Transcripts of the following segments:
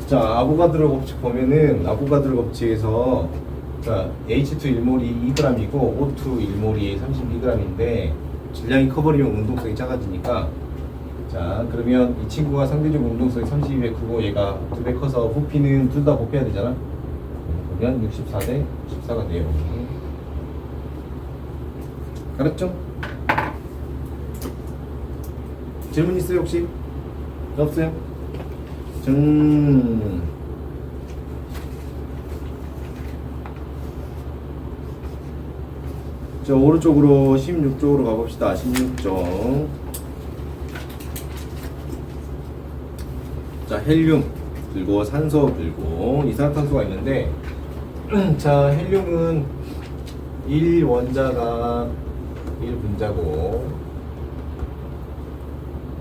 자, 아보가드로 법칙 보면은 아보가드로 법칙에서 자, H2 1몰이 2g이고 O2 1몰이 32g인데 질량이 커버리면 운동성이 작아지니까 자, 그러면 이 친구가 상대적으로 운동성이 32배 크고 얘가 2배 커서 부피는 둘 다 곱해야 되잖아. 그러면 64대 14가 돼요. 알았죠? 질문 있어요 혹시? 없어요? 자, 오른쪽으로 16쪽으로 가봅시다. 16쪽. 자, 헬륨 들고 산소 들고 이산화탄소가 있는데 자, 헬륨은 1원자가 1분자고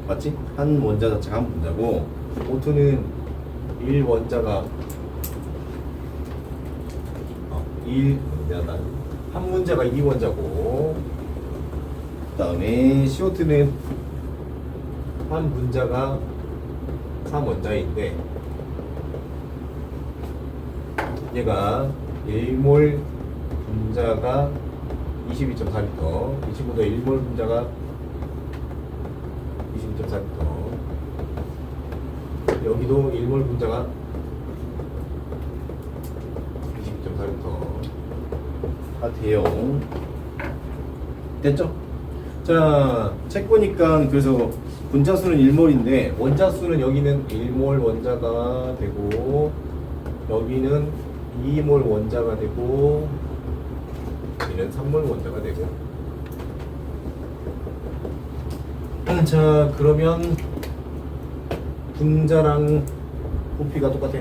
맞지? 한 원자 자체가 한 분자고 O2는 1원자가 1한 문자가 2원자고 그 다음에 CO2는 한 분자가 3원자인데 얘가 1몰 분자가 22.4리터 이 친구도 1몰 분자가 22.4리터 여기도 1몰 분자가 22.4리터 다 돼요. 됐죠? 자, 책 보니까 그래서 분자 수는 1몰인데 원자 수는 여기는 1몰 원자가 되고 여기는 2몰 원자가 되고 여기는 3몰 원자가 되고 자, 그러면 분자랑 부피가 똑같아.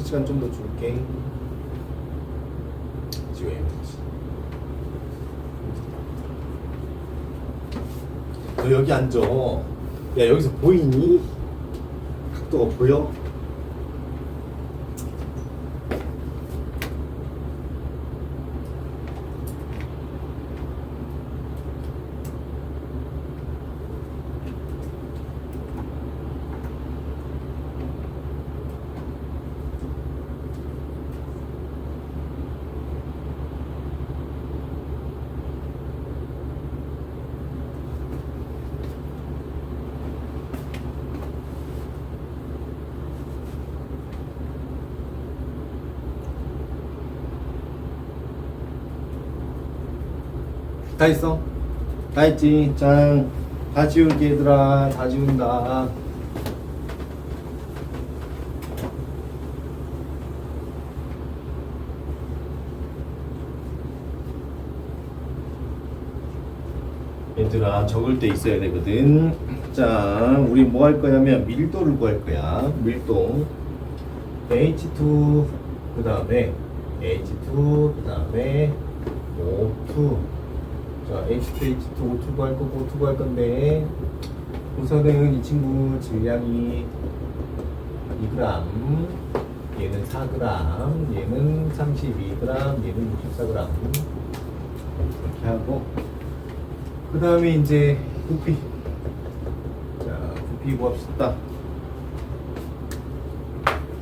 시간 좀 더 줄게. 너 여기 앉아. 야, 여기서 보이니? 각도가 보여? 다 했어? 다 했지? 짠. 다 지울게 얘들아. 다 지운다. 얘들아 적을 때 있어야 되거든. 자, 우리 뭐 할 거냐면 밀도를 구할 거야. 밀도 H2 그 다음에 H2 그 다음에 O2. 자, H2, H2, O2 구할 거고 O2 구할 건데 우선은 이 친구 질량이 2g, 얘는 4g, 얘는 32g, 얘는 64g 이렇게 하고 그 다음에 이제 부피. 자, 부피 구합시다.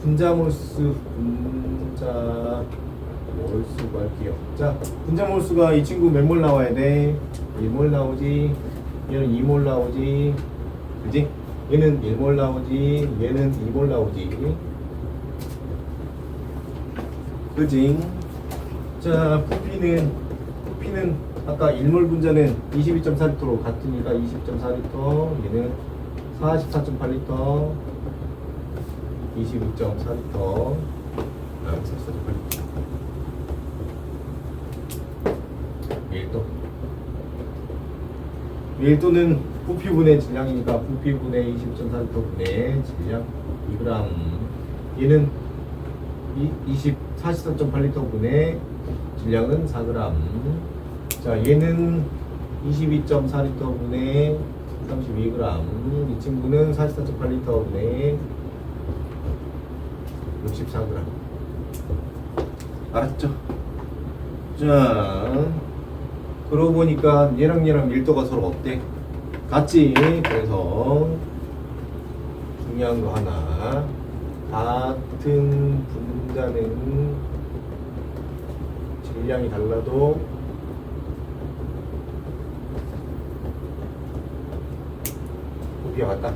분자 몰수 분자 몰수 구할게요. 자, 분자 몰수가 이 친구 몇 몰 나와야 돼? 1몰 나오지. 얘는 2몰 나오지. 그지? 얘는 1몰 나오지. 얘는 2몰 나오지. 그지? 자, 부피는 아까 1몰 분자는 22.4리터로 같으니까 20.4리터. 얘는 44.8리터. 22.4리터. 44.8리터. 밀도는 부피분의 질량이니까 부피분의 20.4리터 분의 질량 2g. 얘는 44.8리터 분의 질량은 4g. 자, 얘는 22.4리터 분의 32g. 이 친구는 44.8리터 분의 64g. 알았죠? 자, 그러고 보니까 얘랑 밀도가 서로 어때? 같지? 그래서 중요한 거 하나, 같은 분자는 질량이 달라도 부피가 같다.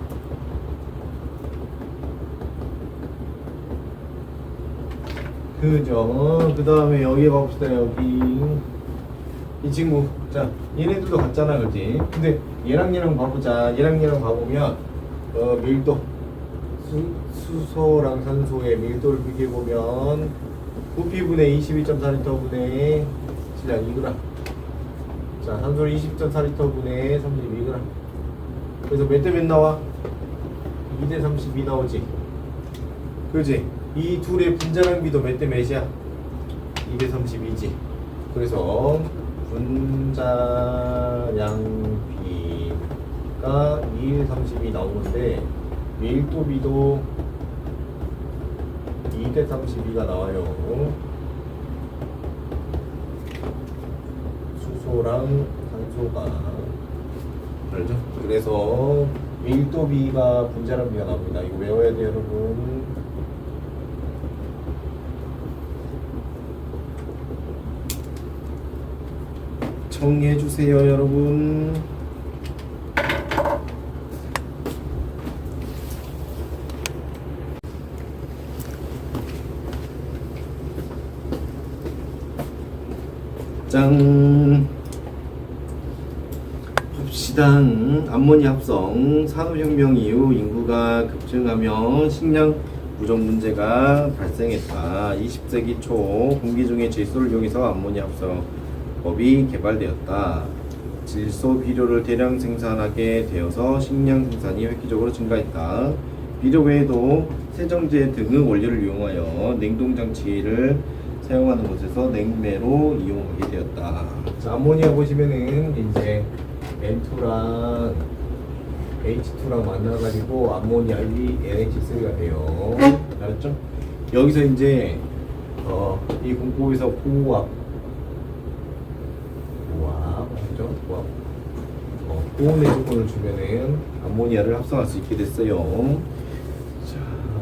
그죠? 그 다음에 여기 가봅시다. 여기 이 친구, 자, 얘네들도 같잖아, 그렇지? 근데 얘랑 봐보자. 얘랑 봐보면 밀도, 수소랑 산소의 밀도를 비교해보면 부피분의 22.4리터 분의 질량 2g. 자, 산소는 20.4리터 분의 32g. 그래서 몇 대 몇 나와? 2대 32 나오지. 그렇지? 이 둘의 분자량비도 몇 대 몇이야? 2대 32지. 그래서 분자량비가 2대 32 나오는데 밀도비도 2대 32가 나와요. 수소랑 산소가. 알죠? 그래서 밀도비가 분자량비가 나옵니다. 이거 외워야 돼요, 여러분. 정리해주세요, 여러분. 짠. 봅시다. 암모니아 합성. 산업혁명 이후 인구가 급증하며 식량 부족 문제가 발생했다. 20세기 초 공기 중에 질소를 이용해서 암모니아 합성법이 개발되었다. 질소 비료를 대량 생산하게 되어서 식량 생산이 획기적으로 증가했다. 비료 외에도 세정제 등의 원료를 이용하여 냉동장치를 사용하는 곳에서 냉매로 이용하게 되었다. 자, 암모니아 보시면은 이제 N2랑 H2랑 만나가지고 암모니아 NH3가 돼요. 알았죠? 여기서 이제 이 공법에서 고압, 맞죠? 고압. 고온의 조건을 주면은 암모니아를 합성할 수 있게 됐어요. 자,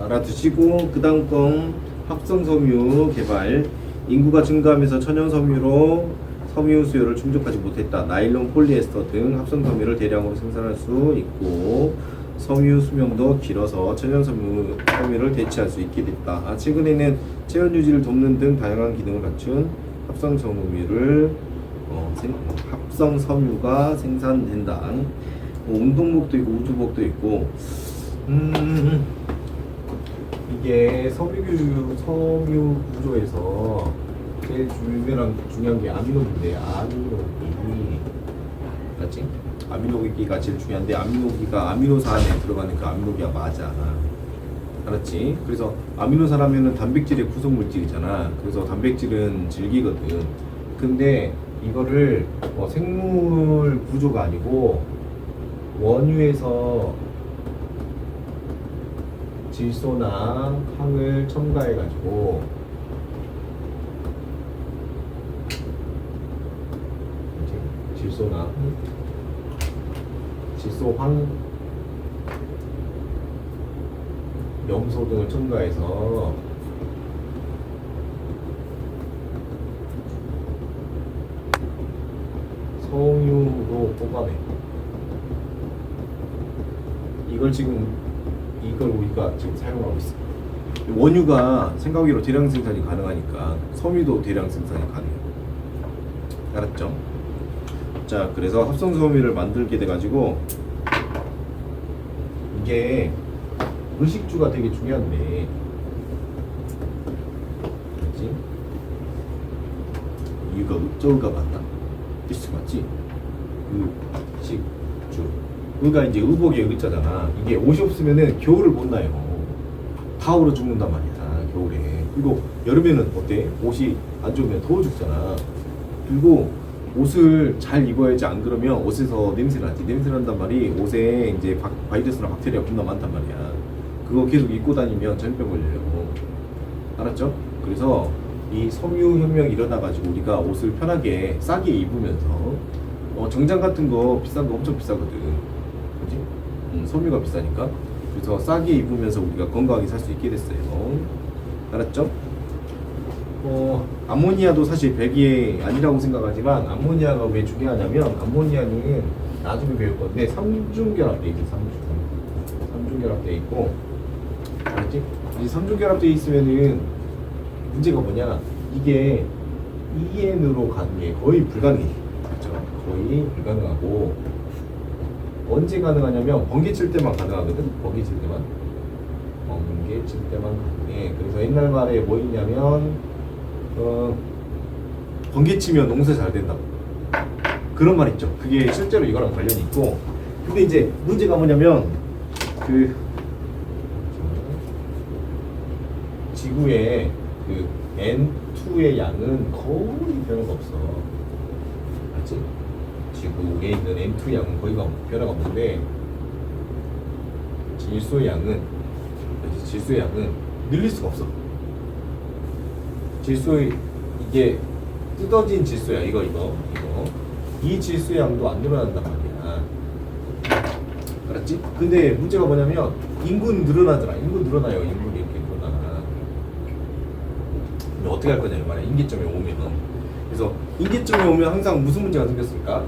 알아두시고 그 다음 건 합성섬유 개발. 인구가 증가하면서 천연섬유로 섬유 수요를 충족하지 못했다. 나일론, 폴리에스터 등 합성섬유를 대량으로 생산할 수 있고 섬유 수명도 길어서 천연섬유를 대체할 수 있게 됐다. 최근에는 체온 유지를 돕는 등 다양한 기능을 갖춘 합성섬유가 생산된다. 운동복도 있고 우주복도 있고. 이게 섬유 구조에서 제일 중요한 게 아미노기인데, 아미노기 맞지? 아미노기가 제일 중요한데, 아미노기가 아미노산 안에 들어가는 그 아미노기가 맞아. 알았지? 그래서 아미노산하면은 단백질의 구성물질이잖아. 그래서 단백질은 질기거든. 근데 이거를 생물 구조가 아니고 원유에서 질소나 황을 첨가해가지고 질소, 황, 염소 등을 첨가해서 섬유로 뽑아내. 이걸 지금 이걸 우리가 지금 사용하고 있어. 원유가 생각외로 대량 생산이 가능하니까 섬유도 대량 생산이 가능해요. 알았죠? 자, 그래서 합성 섬유를 만들게 돼가지고 이게 의식주가 되게 중요한데, 그렇지? 이거 저가 맞나? 비스 맞지? 의식주. 의가 이제 의복의 의자잖아. 이게 옷이 없으면은 겨울을 못 나요. 다 얼어 죽는단 말이야, 겨울에. 그리고 여름에는 어때? 옷이 안 좋으면 더워 죽잖아. 그리고 옷을 잘 입어야지, 안 그러면 옷에서 냄새 나지. 냄새 난단 말이 옷에 이제 바이러스나 박테리아 겁나 많단 말이야. 그거 계속 입고 다니면 전염병 걸려요. 알았죠? 그래서 이 섬유혁명이 일어나가지고 우리가 옷을 편하게 싸게 입으면서 정장 같은 거 비싼 거 엄청 비싸거든. 그지? 섬유가 비싸니까. 그래서 싸게 입으면서 우리가 건강하게 살 수 있게 됐어요. 알았죠? 암모니아도 사실 배기에 아니라고 생각하지만, 암모니아가 왜 중요하냐면, 암모니아는 나중에 배울 건데 삼중결합돼 있어. 삼중결합돼 있고, 알았지? 이 삼중결합돼 있으면은 문제가 뭐냐, 이게 EN으로 가는 게 거의 불가능해. 그렇죠? 거의 불가능하고, 언제 가능하냐면 번개칠 때만 가능하거든. 번개칠 때만 가능해. 그래서 옛날 말에 뭐 있냐면 번개 치면 농사 잘 된다고, 그런 말 있죠. 그게 실제로 이거랑 관련이 있고. 근데 이제 문제가 뭐냐면 그 지구의 그 N2의 양은 거의 변화가 없어. 맞지? 지구에 있는 N2 양은 거의 변화가 없는데, 질소의 양은 늘릴 수가 없어. 질소의, 이게 뜯어진 질소야. 이거 이 질소의 양도 안 늘어난단 말이야. 알았지? 근데 문제가 뭐냐면 인구는 늘어나잖아. 인구는 이렇게 늘어나. 그럼 어떻게 할 거냐 이 말이야. 임계점에 오면. 그래서 임계점에 오면 항상 무슨 문제가 생겼을까?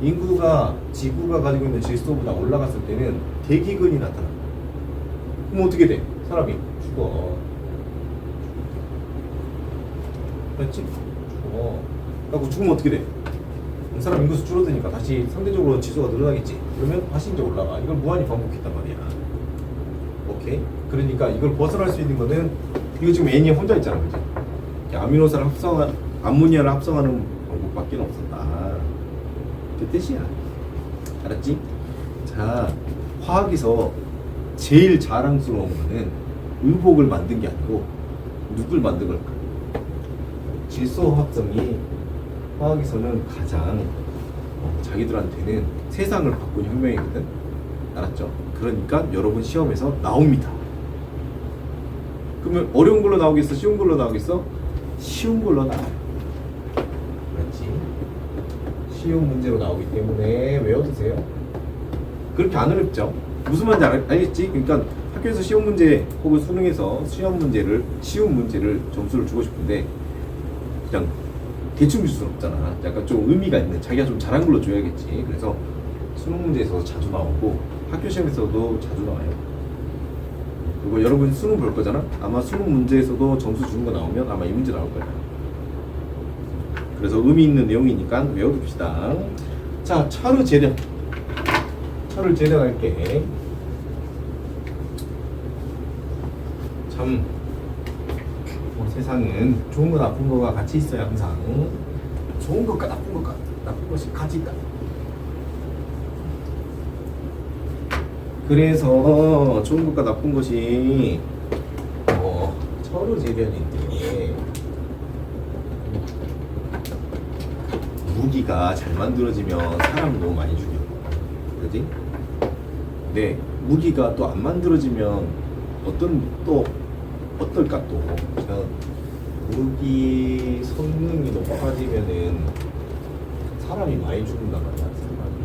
인구가 지구가 가지고 있는 질소보다 올라갔을 때는 대기근이 나타나. 그럼 어떻게 돼? 사람이 죽어. 그렇지? 죽어. 그리고 죽으면 어떻게 돼? 사람 인구수 줄어드니까 다시 상대적으로 지수가 늘어나겠지. 그러면 다시 이제 올라가. 이걸 무한히 반복했단 말이야. 오케이? 그러니까 이걸 벗어날 수 있는 거는, 이거 지금 N이 혼자 있잖아, 그지? 아미노산을 암모니아를 합성하는 방법밖에 없었다. 그 뜻이야. 알았지? 자, 화학에서 제일 자랑스러운 거는 의복을 만든 게 아니고 누굴 만든 걸까? 질소 합성이 화학에서는 가장 자기들한테는 세상을 바꾼 혁명이거든. 알았죠? 그러니까 여러분 시험에서 나옵니다. 그러면 어려운 걸로 나오겠어? 쉬운 걸로 나오겠어? 쉬운 걸로 나와요. 그렇지? 쉬운 문제로 나오기 때문에 외워두세요. 그렇게 안 어렵죠? 무슨 말인지 알겠지? 그러니까 학교에서 시험 문제 혹은 수능에서 쉬운 문제를 점수를 주고 싶은데 그냥 대충 줄 수는 없잖아. 약간 좀 의미가 있는, 자기가 좀 잘한 걸로 줘야겠지. 그래서 수능 문제에서 자주 나오고 학교 시험에서도 자주 나와요. 그리고 여러분 수능 볼 거잖아. 아마 수능 문제에서도 점수 주는 거 나오면 아마 이 문제 나올 거야. 그래서 의미 있는 내용이니까 외워둡시다. 자, 차를 재련할게. 참 세상은 좋은 거 나쁜 거가 같이 있어요. 항상 좋은 것과 나쁜 것이 같이 있다. 그래서 좋은 것과 나쁜 것이 서로 재련인데, 무기가 잘 만들어지면 사람을 너무 많이 죽여. 그지? 근데 무기가 또 안 만들어지면 어떨까 또. 무기 성능이 높아지면은 사람이 많이 죽는단 말이야. 사람이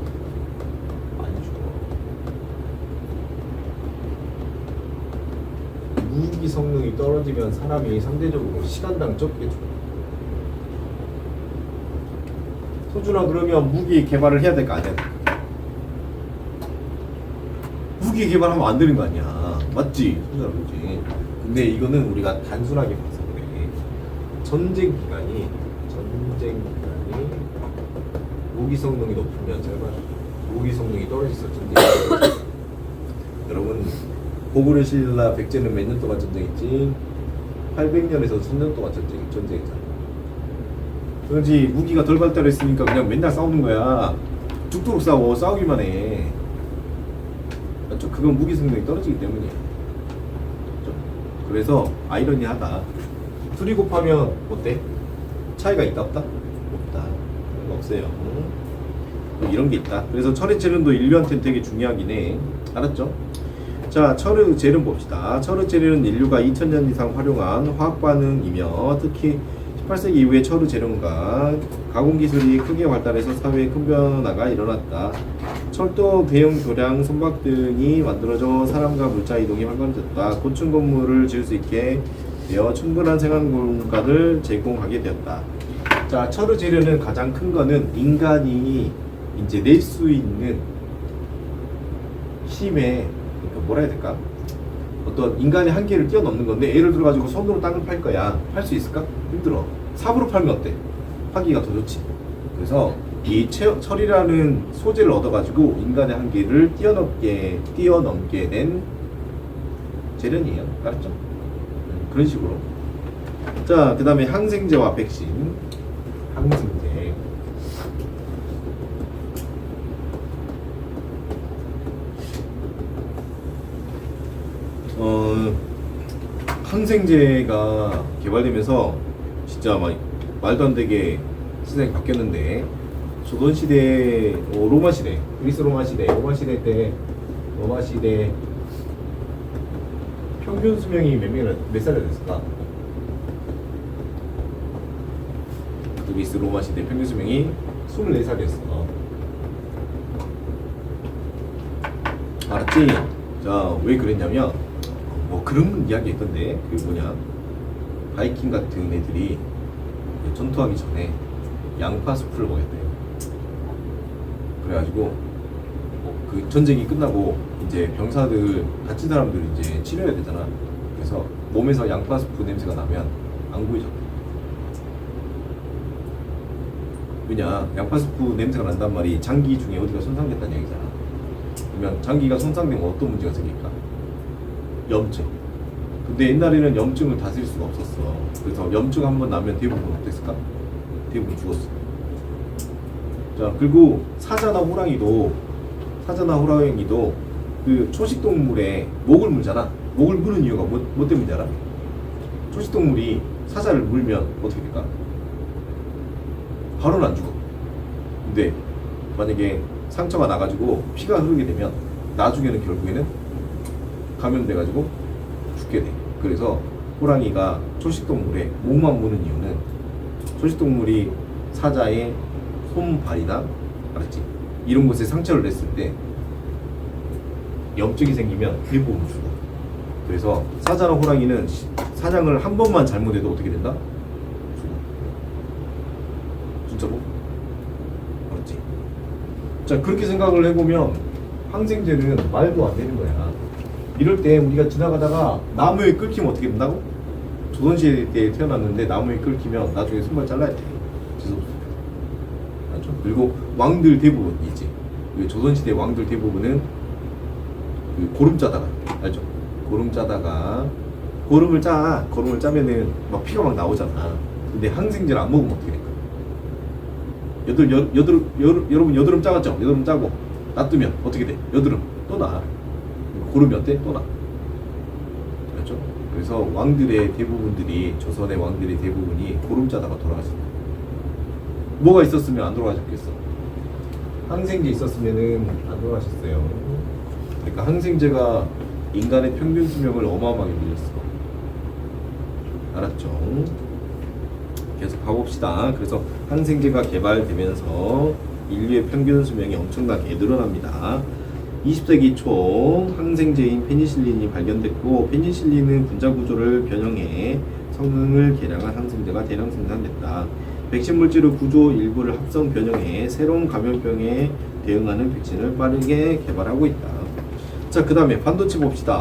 많이 죽어. 무기 성능이 떨어지면 사람이 상대적으로 시간당 적게 죽어. 소준아, 그러면 무기 개발을 해야 될 거 아니야? 무기 개발하면 안 되는 거 아니야? 맞지? 소준아, 그렇지? 근데 이거는 우리가 단순하게 봐서 그래. 전쟁 기간이 무기 성능이 높으면 제발 무기 성능이 떨어져서 전쟁이 여러분, 고구려 신라 백제는 몇 년 동안 전쟁했지? 800년에서 1000년 동안 전쟁했잖아. 그렇지. 무기가 덜 발달했으니까 그냥 맨날 싸우는 거야. 죽도록 싸우기만 해. 맞죠? 그건 무기 성능이 떨어지기 때문이야. 맞죠? 그래서 아이러니하다. 둘이 곱하면 어때? 차이가 있다 없다? 없다. 없어요. 또 이런 게 있다. 그래서 철의 재련도 인류한테는 되게 중요하긴 해. 알았죠? 자, 철의 재련 봅시다. 철의 재련은 인류가 2000년 이상 활용한 화학 반응이며 특히 18세기 이후에 철의 재련과 가공 기술이 크게 발달해서 사회에 큰 변화가 일어났다. 철도, 배용, 교량, 선박 등이 만들어져 사람과 물자 이동이 활발해졌다. 고층 건물을 지을 수 있게 되어 충분한 생활 공간을 제공하게 되었다. 자, 철의 재련은 가장 큰 거는 인간이 이제 낼 수 있는 힘에, 그러니까 뭐라 해야 될까? 어떤 인간의 한계를 뛰어넘는 건데, 예를 들어 가지고 손으로 땅을 팔 거야. 팔 수 있을까? 힘들어. 삽으로 팔면 어때? 하기가 더 좋지. 그래서 이 철이라는 소재를 얻어 가지고 인간의 한계를 뛰어넘게 된 재련이에요. 알았죠? 그런 식으로. 자, 그 다음에 항생제와 백신. 항생제. 항생제가 개발되면서 진짜 막 말도 안 되게 세상이 바뀌었는데, 조선시대, 로마시대, 그리스 로마시대 때, 로마시대 평균 수명이 몇 살이 됐을까? 그리스 로마시대 평균 수명이 24살이었어. 알았지? 자, 왜 그랬냐면, 뭐 그런 이야기 있던데, 그 뭐냐, 바이킹 같은 애들이 전투하기 전에 양파 숲을 먹였대요. 그래가지고 그 전쟁이 끝나고 이제 병사들, 다친 사람들 이제 치료해야 되잖아. 그래서 몸에서 양파 숲 냄새가 나면 안 보이죠. 왜냐, 양파 숲 냄새가 난단 말이 장기 중에 어디가 손상됐다는 얘기잖아. 그러면 장기가 손상되면 어떤 문제가 생길까? 염증. 근데 옛날에는 염증을 다스릴 수가 없었어. 그래서 염증 한번 나면 대부분 어땠을까? 대부분 죽었어. 자, 그리고 사자나 호랑이도 그 초식동물에 목을 물잖아. 목을 무는 이유가 뭐 때문인지 알아? 초식동물이 사자를 물면 어떻게 될까? 바로는 안 죽어. 근데 만약에 상처가 나가지고 피가 흐르게 되면 나중에는 결국에는 감염돼가지고 죽게 돼. 그래서 호랑이가 초식동물에 목만 무는 이유는, 초식동물이 사자의 손발이나, 알았지? 이런 곳에 상처를 냈을 때 염증이 생기면 대부분 죽어. 그래서 사자나 호랑이는 사냥을 한 번만 잘못해도 어떻게 된다? 죽어. 진짜로? 알았지? 자, 그렇게 생각을 해보면 항생제는 말도 안 되는 거야. 이럴 때 우리가 지나가다가 나무에 끓기면 어떻게 된다고? 조선시대 때 태어났는데 나무에 끓기면 나중에 손발 잘라야 돼. 재수없어. 알죠? 그리고 왕들 대부분 있지. 조선시대 왕들 대부분은 그 고름 짜다가, 알죠? 고름 짜면은 막 피가 막 나오잖아. 근데 항생제를 안 먹으면 어떻게 될까? 여러분 여드름 짜갔죠? 여드름 짜고 놔두면 어떻게 돼? 여드름 또 나. 고름이 어때? 또 나. 그렇죠? 그래서 왕들의 대부분들이, 조선의 왕들의 대부분이 고름 짜다가 돌아가셨다. 뭐가 있었으면 안 돌아가셨겠어? 항생제 있었으면은 안 돌아가셨어요. 그러니까 항생제가 인간의 평균 수명을 어마어마하게 늘렸어. 알았죠? 계속 가봅시다. 그래서 항생제가 개발되면서 인류의 평균 수명이 엄청나게 늘어납니다. 20세기 초 항생제인 페니실린이 발견됐고, 페니실린은 분자 구조를 변형해 성능을 개량한 항생제가 대량 생산됐다. 백신 물질의 구조 일부를 합성 변형해 새로운 감염병에 대응하는 백신을 빠르게 개발하고 있다. 자, 그 다음에 반도체 봅시다.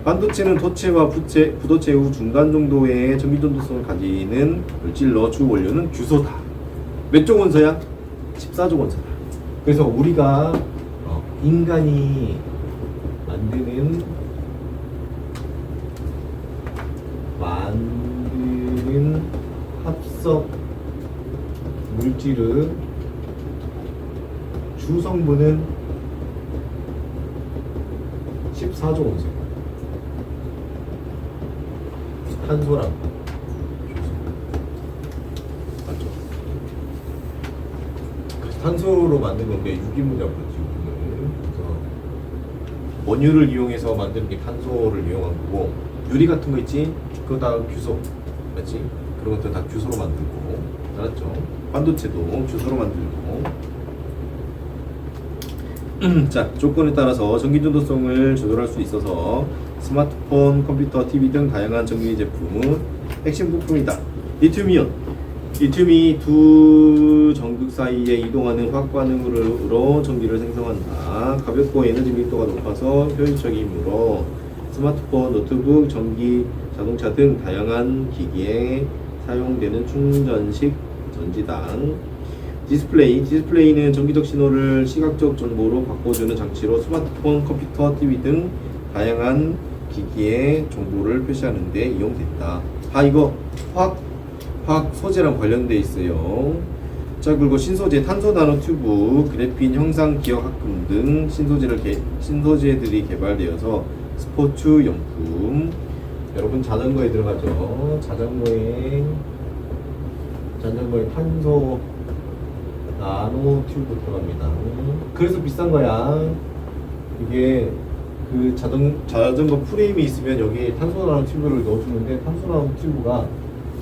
반도체는 도체와 부도체 후 중간 정도의 전기전도성을 가지는 물질로 주 원료는 규소다. 몇 종 원소야? 14종 원소다. 그래서 우리가 인간이 만드는 합성 물질의 주성분은 14종 원소. 탄소랑 맞죠? 탄소로 만든 건 우리가 유기물이라고 그러지. 그래서 원유를 이용해서 만드는 게 탄소를 이용한 거고, 유리 같은 거 있지? 그거 다 규소, 맞지? 그런 것들 다 규소로 만들고, 알았죠? 반도체도 규소로 만들고. 자, 조건에 따라서 전기전도성을 조절할 수 있어서 스마트폰, 컴퓨터, TV 등 다양한 전기 제품은 핵심 부품이다. 리튬이온. 리튬이 두 전극 사이에 이동하는 화학 반응으로 전기를 생성한다. 가볍고 에너지 밀도가 높아서 효율적이므로 스마트폰, 노트북, 전기, 자동차 등 다양한 기기에 사용되는 충전식 전지당. 디스플레이는 전기적 신호를 시각적 정보로 바꿔주는 장치로 스마트폰, 컴퓨터, TV 등 다양한 기기의 정보를 표시하는 데 이용된다. 이거 화학 소재랑 관련돼 있어요. 자, 그리고 신소재, 탄소 나노 튜브, 그래핀 형상 기억 합금 등 신소재들이 개발되어서 스포츠 용품. 여러분 자전거에 들어가죠. 자전거에 탄소 나노 튜브 들어갑니다. 그래서 비싼 거야. 이게 그 자전거 프레임이 있으면 여기 탄소 나노 튜브를 넣어주는데, 탄소 나노 튜브가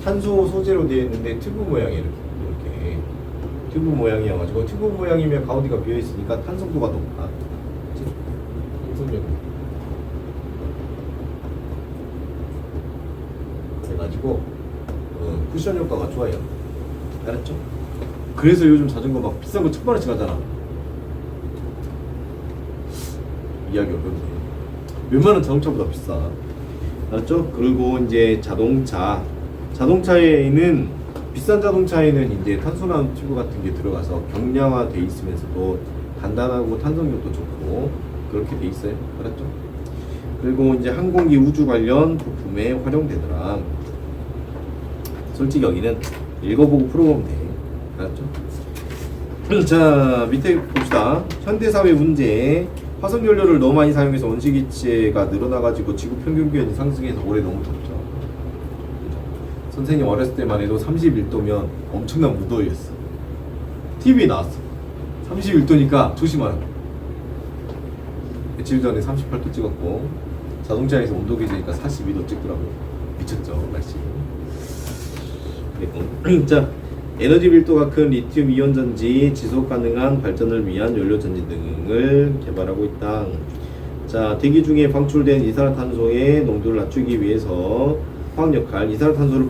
탄소 소재로 되어 있는데 튜브 모양이 이렇게 튜브 모양이어가지고, 튜브 모양이면 가운데가 비어 있으니까 탄성도가 높아. 그래가지고 쿠션 효과가 좋아요. 알았죠? 그래서 요즘 자전거 막 비싼 거 1000만원씩 하잖아. 이야기 어렵네. 웬만한 자동차보다 비싸. 알았죠? 그리고 이제 자동차에는 비싼 자동차에는 이제 탄소나노 튜브 같은 게 들어가서 경량화 돼 있으면서도 단단하고 탄성력도 좋고 그렇게 돼 있어요. 알았죠? 그리고 이제 항공기 우주 관련 부품에 활용되더라. 솔직히 여기는 읽어보고 풀어보면 돼. 알았죠? 자, 밑에 봅시다. 현대사회 문제. 화석연료를 너무 많이 사용해서 원시기체가 늘어나가지고 지구 평균 기온이 상승해서 올해 너무 덥죠. 선생님 어렸을 때만 해도 31도면 엄청난 무더위였어. TV에 나왔어. 31도니까 조심하라. 며칠 전에 38도 찍었고, 자동차에서 온도 계시니까 42도 찍더라고. 미쳤죠, 날씨. 그리고 자, 에너지 밀도가 큰 리튬 이온 전지, 지속 가능한 발전을 위한 연료 전지 등을 개발하고 있다. 자, 대기 중에 방출된 이산화탄소의 농도를 낮추기 위해서 화학 역할, 이산화탄소를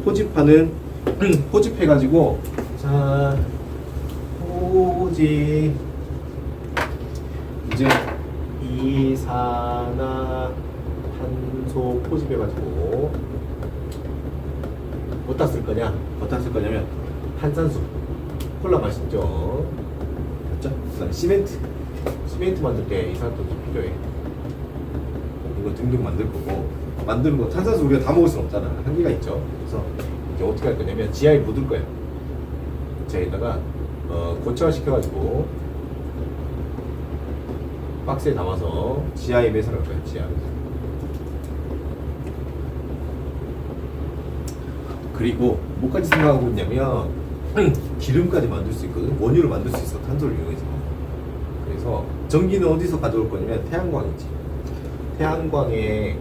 포집해가지고, 자, 포집, 이제 이산화탄소 포집해가지고 어디다 쓸 거냐? 어디다 쓸 거냐면 탄산수, 콜라 맛있죠? 그렇죠? 그다음에 시멘트 만들 때 이산화탄소 필요해. 이거 등등 만들 거고, 만드는 거 탄산수 우리가 다 먹을 순 없잖아. 한계가 있죠. 그래서 이제 어떻게 할 거냐면 지하에 묻을 거예요. 지하에다가 고체화 시켜가지고 박스에 담아서 지하에 매설할 거예요. 지하. 그리고 뭐까지 생각하고 있냐면 기름까지 만들 수 있거든. 원유를 만들 수 있어. 탄소를 이용해서. 그래서 전기는 어디서 가져올 거냐면 태양광이지. 태양광에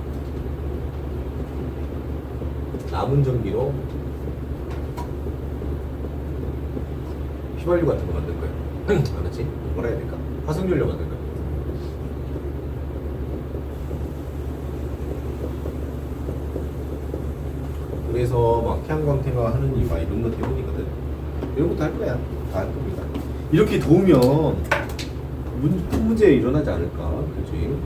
남은 전기로 휘발유 같은 거 만들 거야. 알았지? 뭐라 해야 될까? 화석연료 만들 거야. 그래서 막 태양광 태가 하는 이유가 이런 것 때문이거든. 이런 것도 할 거야. 다 할 겁니다. 이렇게 도우면 큰 문제 일어나지 않을까? 그지?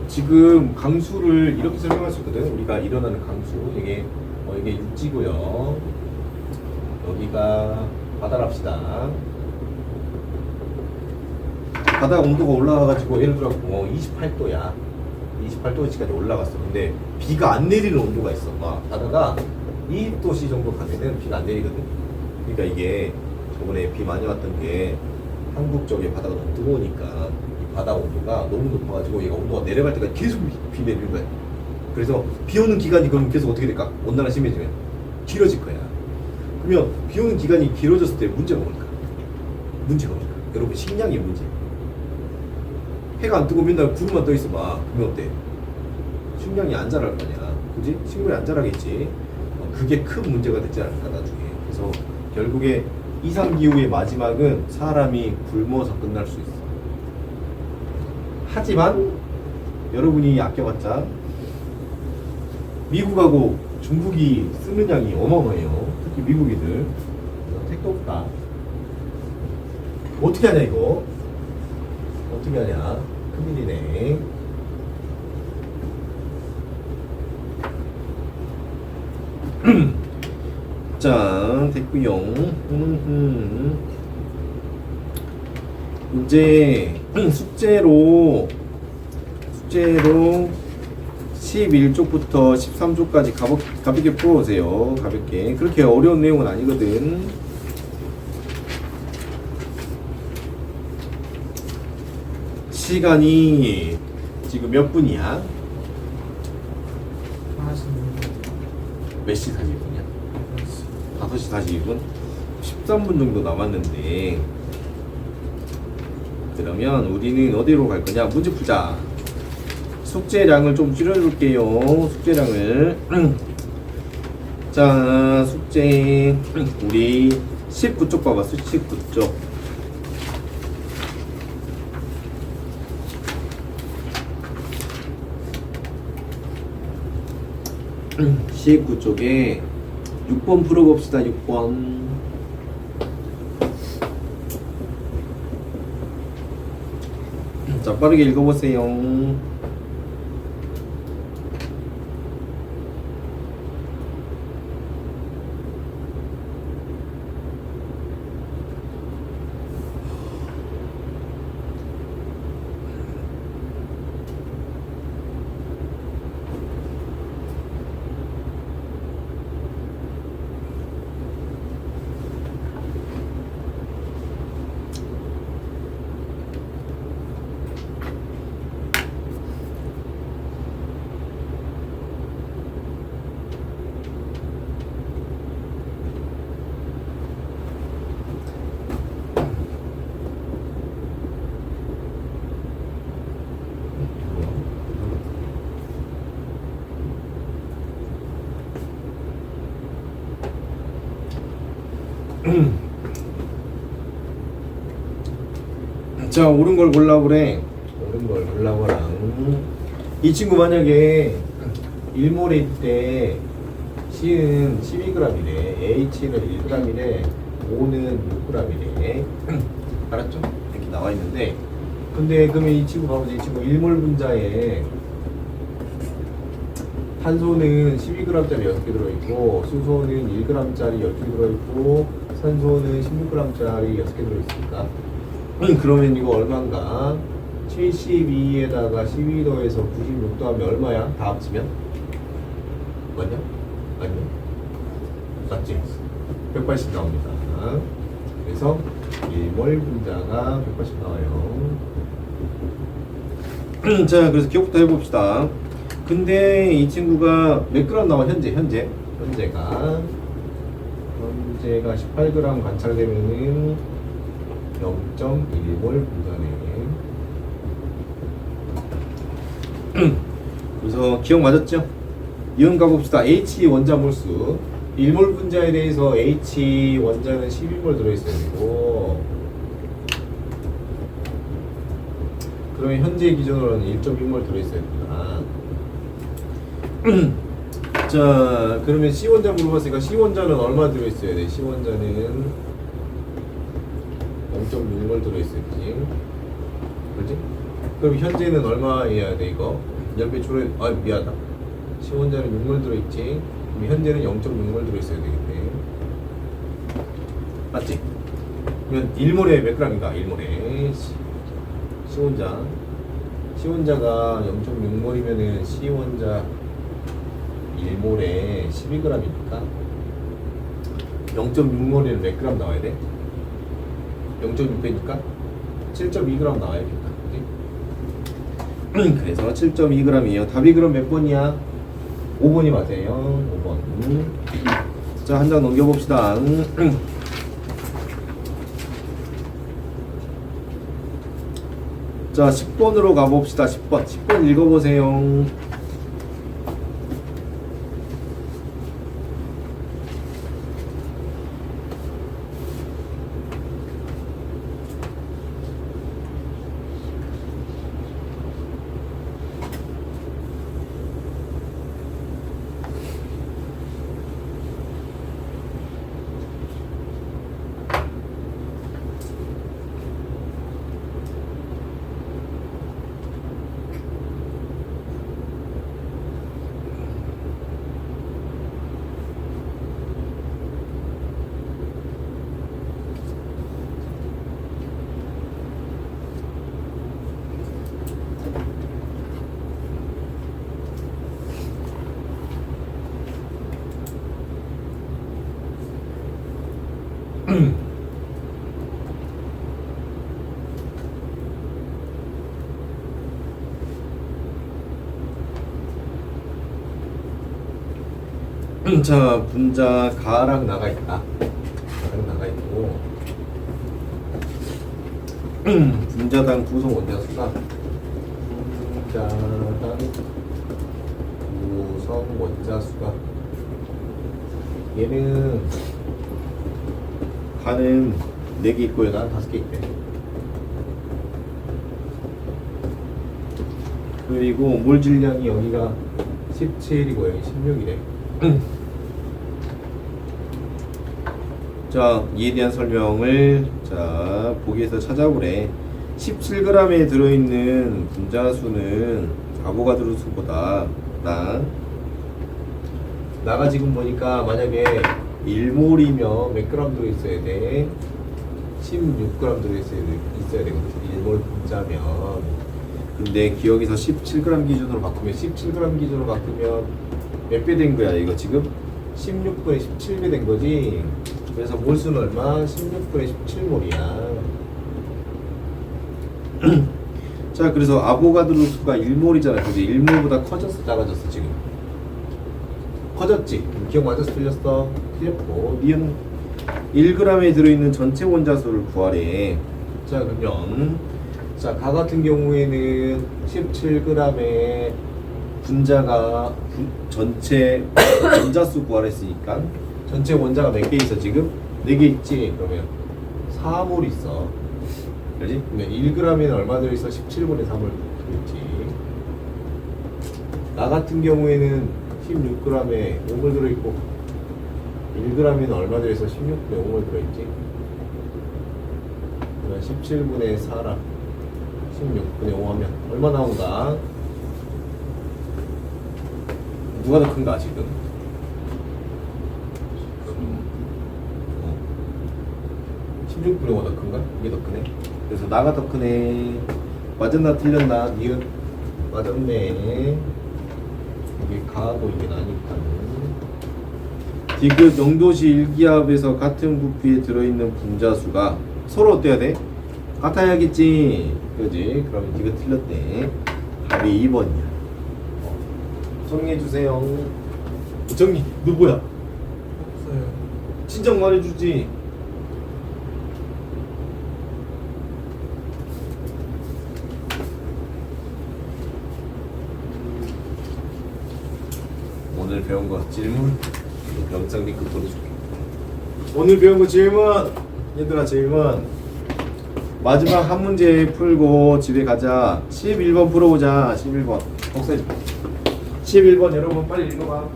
지금 강수를 이렇게 설명할 수 있거든. 우리가 일어나는 강수. 이게 육지고요. 여기가 바다랍시다. 바다 온도가 올라가가지고 예를 들어 28도야. 28도까지 올라갔어. 근데 비가 안 내리는 온도가 있어. 막 바다가 20도씨 정도 가면은 비가 안 내리거든. 그러니까 이게 저번에 비 많이 왔던 게 한국 쪽에 바다가 너무 뜨거우니까 이 바다 온도가 너무 높아가지고 얘가 온도가 내려갈 때까지 계속 비 내리는 거야. 그래서 비 오는 기간이 그럼 계속 어떻게 될까? 온난화 심해지면 길어질 거야. 그러면 비 오는 기간이 길어졌을 때 문제가 뭡니까? 여러분 식량이 문제. 해가 안 뜨고 맨날 구름만 떠 있어 봐. 그러면 어때? 식량이 안 자랄 거 아니야. 그지? 식물이 안 자라겠지. 그게 큰 문제가 되지 않을까 나중에. 그래서 결국에 이상기후의 마지막은 사람이 굶어서 끝날 수 있어. 하지만 여러분이 아껴봤자 미국하고 중국이 쓰는 양이 어마어마해요. 특히 미국이들. 그래서 택도 없다. 어떻게 하냐 이거? 어떻게 하냐? 큰일이네. 자, 됐구요. 이제 숙제로 11쪽부터 13쪽까지 가볍게 풀어오세요. 가볍게. 그렇게 어려운 내용은 아니거든. 시간이 지금 몇 분이야? 몇 시 42분이야? 5시 42분? 13분 정도 남았는데 그러면 우리는 어디로 갈 거냐? 문제 풀자. 숙제량을 좀 줄여줄게요. 숙제량을. 자, 숙제 우리 19쪽 봐봐. 19쪽. 19쪽에 6번 풀어봅시다. 6번. 자, 빠르게 읽어보세요. 자, 옳은 걸 골라보래. 옳은 걸 골라보라. 이 친구 만약에 1몰에 때 C는 12g이래, H는 1g이래, O는 6g이래. 알았죠? 이렇게 나와 있는데, 근데 그러면 이 친구 봐보자. 이 친구 1몰 분자에 탄소는 12g짜리 6개 들어있고, 수소는 1g짜리 10개 들어있고, 산소는 16g짜리 6개 들어있으니까 그러면 이거 얼마인가? 72에다가 12도에서 96도 하면 얼마야? 다 합치면? 맞냐? 아니요? 맞지? 180 나옵니다. 그래서 1몰 분자가 180 나와요. 자, 그래서 기억부터 해봅시다. 근데 이 친구가 몇 그램 나와? 현재가 18g 관찰되면은 0.1몰 분자네. 그래서 기억 맞았죠? 이온 가봅시다. H 원자 몰수 1몰 분자에 대해서 H 원자는 12몰 들어있어야 되고, 그러면 현재 기준으로는 1.1몰 들어있어야 된다. 자, 그러면 C 원자 물어봤으니까 C 원자는 얼마 들어있어야 돼? C 원자는 0.6몰 들어있어요. 그지? 그지? 그럼 현재는 얼마 해야 돼 이거? 10배 줄여, 아 미안하다. 시원자는 6몰 들어있지? 그럼 현재는 0.6몰 들어있어야 되겠네. 맞지? 그러면 1몰에 몇 g인가? 1몰에 시원자가 0.6몰이면은 시원자 1몰에 12g이니까 0.6몰에는 몇 g 나와야 돼? 0.6배니까 7.2g 나와야겠다. 그치? 그래서 7.2g이에요. 답이 그럼 몇 번이야? 5번이 맞아요. 5번. 자, 한 장 넘겨봅시다. 자, 10번으로 가봅시다. 10번 읽어보세요. 자, 분자 가랑 나가 있다. 가랑 나가 있고 분자당 구성 원자수가 분자당 구성 원자수가 얘는 가는 4개 있고요. 난 5개 있대. 그리고 몰 질량이 여기가 17이고 여기 16이래. 자, 이에 대한 설명을 자 보기에서 찾아보래. 17g에 들어있는 분자수는 아보가드로 수보다 나가 지금 보니까 만약에 1몰이면 몇 g 들어있어야 돼? 16g 들어있어야 되거든. 1몰 분자면. 근데 기억에서 17g 기준으로 바꾸면 몇 배 된 거야 이거 지금? 16분의 17배 된 거지. 그래서 몰수는 얼마? 16분의 17몰이야. 자, 그래서 아보가드로 수가 1몰이잖아. 그지? 1몰보다 커졌어, 작아졌어 지금? 커졌지? 기억 맞았어, 틀렸어? 틀렸고. 니은 1g에 들어있는 전체 원자수를 구하래. 자, 그러면 자, 가 같은 경우에는 17g의 분자가 전체 원자수 구하랬으니까 전체 원자가 몇 개 있어 지금? 4개 있지? 그러면 4몰 있어. 그렇지? 그러면 1g에는 얼마 들어있어? 17분의 3을 들어있지. 나 같은 경우에는 16g에 5몰 들어있고 1g에는 얼마 들어있어? 16분의 5몰 들어있지. 그러면 17분의 4랑 16분의 5 하면 얼마 나온다? 누가 더 큰가 지금? 16분의 5가 더 큰가? 이게 더 크네. 그래서 나가 더 크네. 맞았나 틀렸나? 니은 맞았네. 이게 가하고 이게 나니까. 디귿 영도시 1기압에서 같은 부피에 들어있는 분자수가 서로 어때야 돼? 같아야겠지. 그지? 그러면 디귿 틀렸네. 답이 2번이야. 정리해주세요. 정리. 너 뭐야? 없어요. 친정 말해주지. 오늘 배운 거 질문? 영상 링크 보내줄게. 오늘 배운 거 질문! 얘들아 질문. 마지막 한 문제 풀고 집에 가자. 11번 풀어보자. 11번. 복사해줘. 11번 여러분 빨리 읽어봐.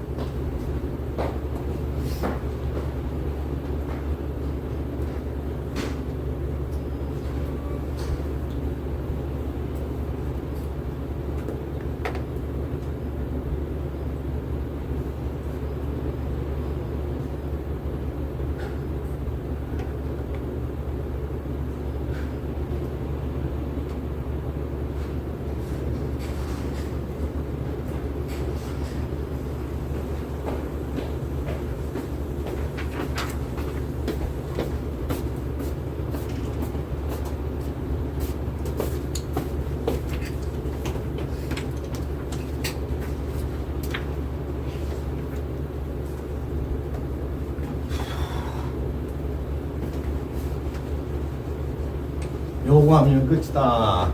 요거 하면 끝이다.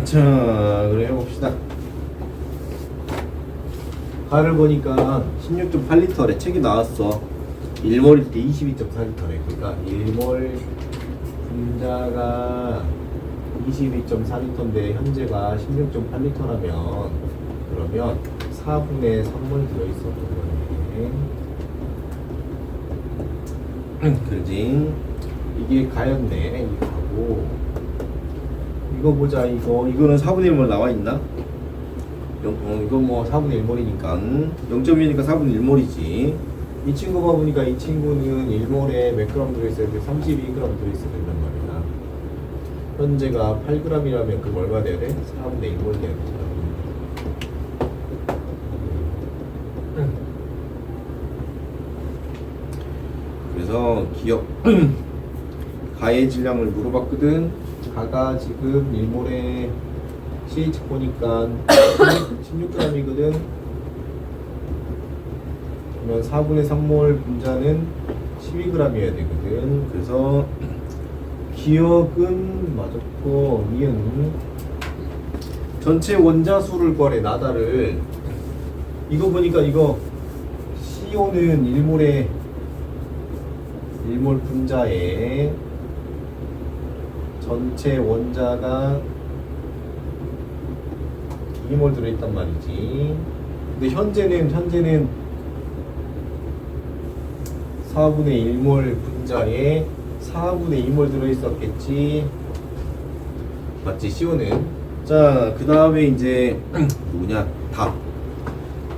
자, 그래 해봅시다. 가를 보니까 16.8리터래. 책이 나왔어. 1몰일 때 22.4리터래. 그러니까 1몰 분자가 22.4리터인데 현재가 16.8리터라면 그러면 4분의 3몰 들어있었던 거네. 그러지. 이게 가였네. 이거 하고 이거 보자. 이거는 4분의 1몰 나와있나? 이거 뭐 4분의 1몰이니까 0.2니까 4분의 1몰이지. 이 친구 봐보니까 이 친구는 1몰에 몇 그램 들어있어야 돼? 32g 들어있어야 된단 말이야. 현재가 8g이라면 그럼 얼마 돼야 돼? 4분의 1몰 돼야 돼. 그래서 기억 가의 질량을 물어봤거든. 가가 지금 1몰에 CH 보니까 16g이거든. 그러면 4분의 3몰 분자는 12g이어야 되거든. 그래서 기억은 맞았고 니은 전체 원자수를 구하래. 나다를 이거 보니까 이거 CO는 1몰에 1몰 분자에 전체 원자가 2몰 들어있단 말이지. 근데 현재는 4분의 1몰 분자에 4분의 2몰 들어있었겠지. 맞지? CO는. 자, 그 다음에 이제 누구냐?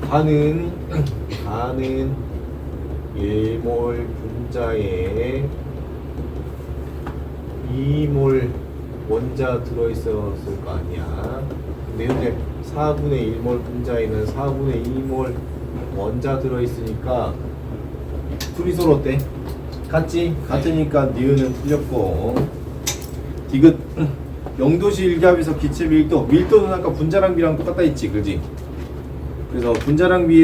다는 1몰 분자에 2몰 원자 들어있었을 거 아니야. 근데 현재 4분의 1몰 분자에는 4분의 2몰 원자 들어있으니까 둘이 서로 어때? 같지? 같으니까 니은은 틀렸고 디귿 0도시 1기압에서 기체 밀도 밀도는 아까 분자량 비랑 똑같다 했지, 그지? 그래서 분자량 비가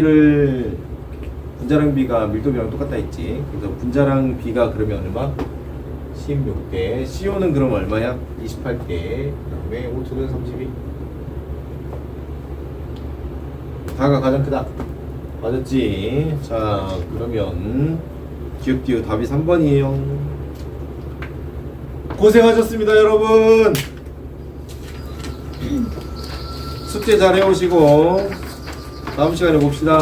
밀도 비랑 똑같다 했지. 그래서 분자량 비가 그러면 얼마? 16대. CO는 그럼 얼마야? 28대. 그 다음에 O2는 32. 다가 가장 크다. 맞았지? 자, 그러면 기억디오 답이 3번이에요. 고생하셨습니다, 여러분. 숙제 잘 해오시고 다음 시간에 봅시다.